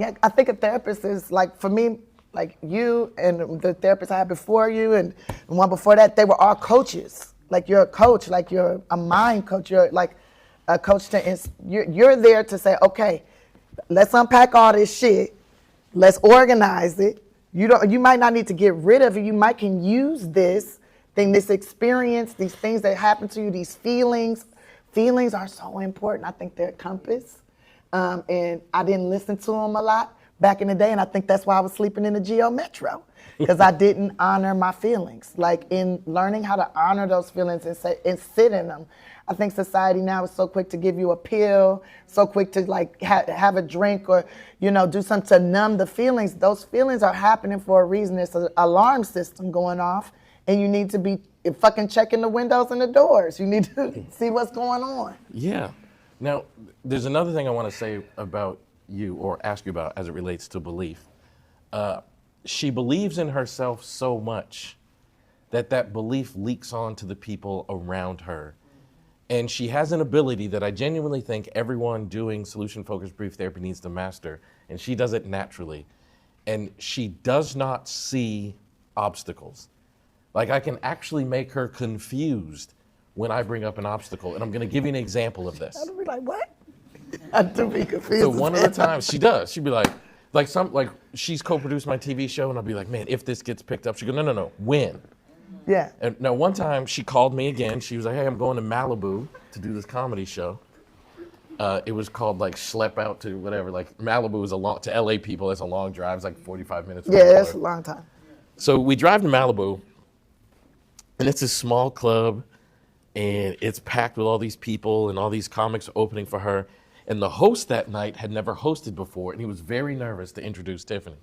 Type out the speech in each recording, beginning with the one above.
Yeah, I think a therapist is like, for me, like you and the therapist I had before you and the one before that, they were all coaches. Like you're a coach, like you're a mind coach. You're like a coach you're there to say, okay, let's unpack all this shit. Let's organize it. You might not need to get rid of it. You might can use this thing, this experience, these things that happen to you, these feelings. Feelings are so important. I think they're a compass. And I didn't listen to them a lot back in the day, and I think that's why I was sleeping in the Geo Metro, because I didn't honor my feelings. Like in learning how to honor those feelings and sit in them. I think society now is so quick to give you a pill, so quick to like have a drink or do something to numb the feelings. Those feelings are happening for a reason. There's an alarm system going off, and you need to be fucking checking the windows and the doors. You need to see what's going on. Yeah. Now, there's another thing I want to say about you or ask you about as it relates to belief. She believes in herself so much that belief leaks on to the people around her. And she has an ability that I genuinely think everyone doing solution-focused brief therapy needs to master, and she does it naturally. And she does not see obstacles. Like, I can actually make her confused when I bring up an obstacle, and I'm going to give you an example of this. I'd be like, what? I'd be confused. So one of the times she does, she'd be like she's co-produced my TV show, and I'll be like, man, if this gets picked up, she goes, no, when? Yeah. And now one time she called me again. She was like, hey, I'm going to Malibu to do this comedy show. It was called like Schlep Out to whatever. Like Malibu is to LA people, that's a long drive. It's like 45 minutes. Yeah, that's a long time. So we drive to Malibu, and it's a small club, and it's packed with all these people, and all these comics opening for her. And the host that night had never hosted before, and he was very nervous to introduce Tiffany.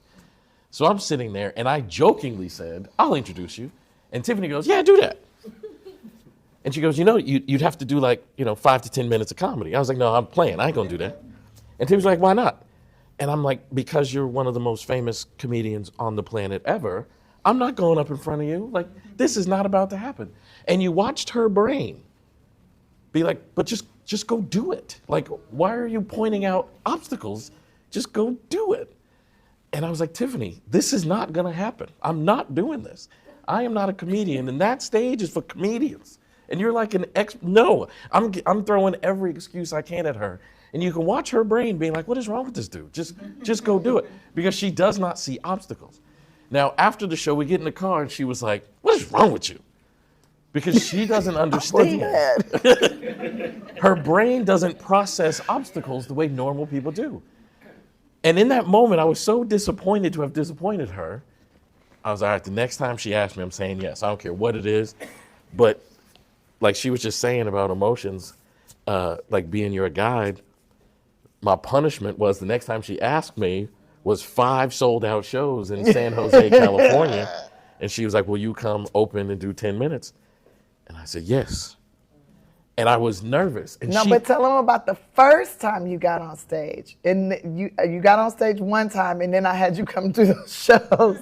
So I'm sitting there, and I jokingly said, I'll introduce you. And Tiffany goes, yeah, do that. And she goes, you'd have to do 5 to 10 minutes of comedy. I was like, no, I'm playing. I ain't gonna do that. And Tiffany's like, why not? And I'm like, because you're one of the most famous comedians on the planet ever, I'm not going up in front of you. Like, this is not about to happen. And you watched her brain be like, but just go do it. Like, why are you pointing out obstacles? Just go do it. And I was like, Tiffany, this is not gonna happen. I'm not doing this. I am not a comedian, and that stage is for comedians. And you're like no, I'm throwing every excuse I can at her. And you can watch her brain being like, what is wrong with this dude? Just go do it. Because she does not see obstacles. Now, after the show, we get in the car, and she was like, what is wrong with you? Because she doesn't understand. Her brain doesn't process obstacles the way normal people do. And in that moment, I was so disappointed to have disappointed her. I was like, all right, the next time she asks me, I'm saying yes. I don't care what it is. But like she was just saying about emotions, like being your guide, my punishment was the next time she asked me was 5 sold out shows in San Jose, California. And she was like, will you come open and do 10 minutes? And I said, yes. And I was nervous. And but tell them about the first time you got on stage. And you got on stage one time, and then I had you come do those shows.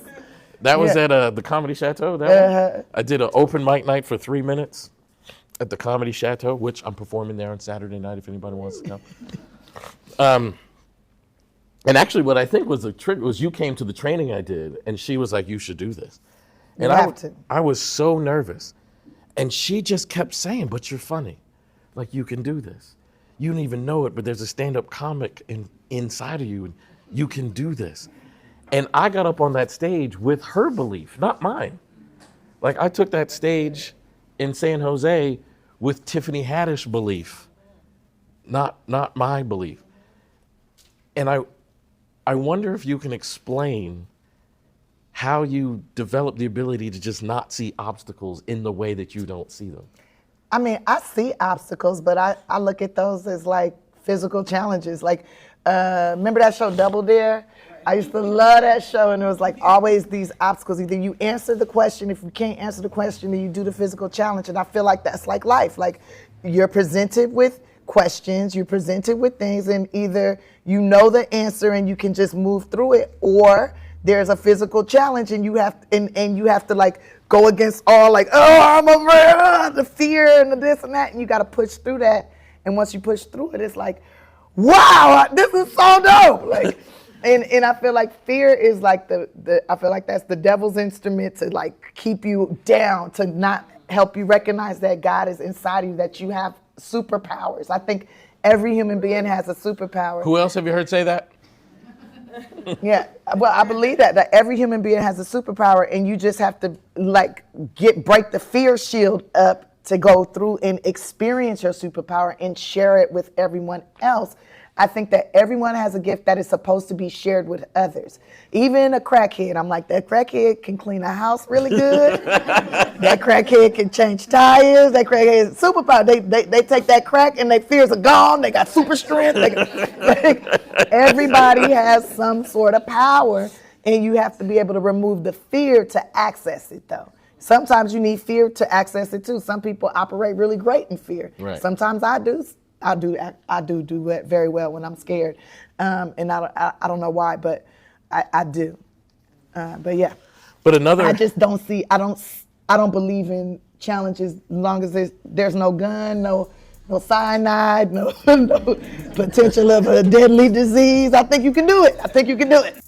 That was at the Comedy Chateau. I did an open mic night for 3 minutes at the Comedy Chateau, which I'm performing there on Saturday night if anybody wants to come. And actually what I think was the trick was you came to the training I did, and she was like, you should do this. And I was so nervous. And she just kept saying, but you're funny. Like, you can do this. You don't even know it, but there's a stand-up comic inside of you, and you can do this. And I got up on that stage with her belief, not mine. Like, I took that stage in San Jose with Tiffany Haddish belief, not my belief. And I wonder if you can explain how you develop the ability to just not see obstacles in the way that you don't see them. I mean, I see obstacles, but I look at those as like physical challenges. Like, remember that show Double Dare? I used to love that show, and it was like always these obstacles. Either you answer the question, if you can't answer the question, then you do the physical challenge. And I feel like that's like life. Like, you're presented with questions, you're presented with things, and either you know the answer and you can just move through it, or there's a physical challenge and you have to like go against all like, oh, I'm afraid, the fear and the this and that, and you got to push through that. And once you push through it, it's like, wow, this is so dope. Like, And I feel like fear is like I feel like that's the devil's instrument to like keep you down, to not help you recognize that God is inside of you, that you have superpowers. I think every human being has a superpower. Who else have you heard say that? Yeah, well, I believe that every human being has a superpower, and you just have to like break the fear shield up to go through and experience your superpower and share it with everyone else. I think that everyone has a gift that is supposed to be shared with others. Even a crackhead, I'm like, that crackhead can clean a house really good. That crackhead can change tires. That crackhead is superpower. They take that crack and their fears are gone. They got super strength. Everybody has some sort of power, and you have to be able to remove the fear to access it, though. Sometimes you need fear to access it too. Some people operate really great in fear. Right. Sometimes I do it very well when I'm scared, and I don't know why, but I do. But yeah. But another. I just don't see. I don't believe in challenges as long as there's no gun, no cyanide, no potential of a deadly disease. I think you can do it.